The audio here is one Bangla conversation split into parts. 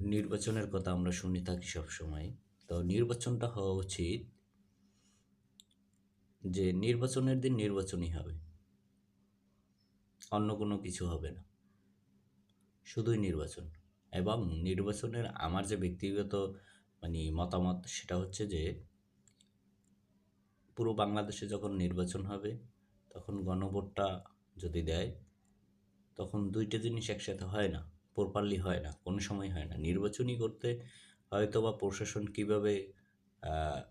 নির্বাচনের কথা আমরা শুনে থাকি সবসময়। তো নির্বাচনটা হওয়া উচিত যে নির্বাচনের দিন নির্বাচনই হবে। অন্য কোনো কিছু হবে না। শুধুই নির্বাচন। এবং নির্বাচনের আমার যে ব্যক্তিগত মতামত সেটা হচ্ছে যে পুরো বাংলাদেশে যখন নির্বাচন হবে তখন গণভোটটা যদি দেয় তখন ২ টা জিনিস একসাথে হয় না। প্রপারলি হয় না। কোনো সময় হয় না। নির্বাচনই করতে হয়তোবা প্রশাসন কিভাবে আ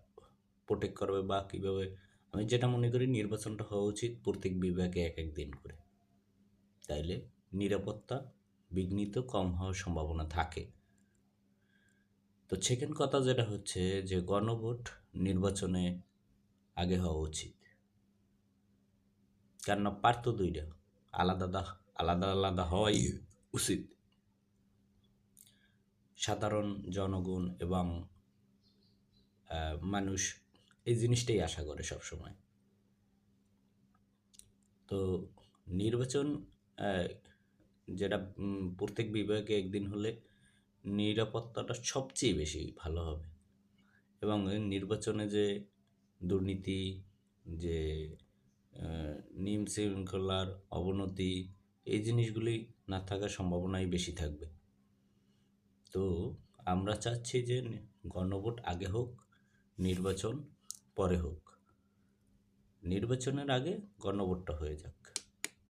প্রোটেক্ট করবে বা কিভাবে আমি যেটা মনে করি নির্বাচনটা হওয়া উচিত প্রত্যেক বিভাগে একেক দিন করে। তাইলে নিরাপত্তা বিঘ্নিত কম হওয়ার সম্ভাবনা থাকে। তো সেকেন্ড কথা যেটা হচ্ছে যে গণভোট নির্বাচনে আগে হওয়া উচিত। কেননা পার্ট তো ২ টা। আলাদা আলাদা হওয়াই উচিত। সাধারণ জনগণ এবং মানুষ এই জিনিসটাই আশা করে সবসময়। তো নির্বাচন অ্যা যেটা প্রত্যেক বিভাগে একদিন হলে নিরাপত্তাটা সবচেয়ে বেশি ভালো হবে। এবং এই নির্বাচনে যে দুর্নীতি, যে আ নিয়ম শৃঙ্খলার অবনতি এই জিনিসগুলি না থাকার সম্ভাবনাই বেশি থাকবে। তো আমরা চাচ্ছি যে গণভোট আগে হোক, নির্বাচন পরে হোক। নির্বাচনের আগে গণভোটটা হয়ে যাক।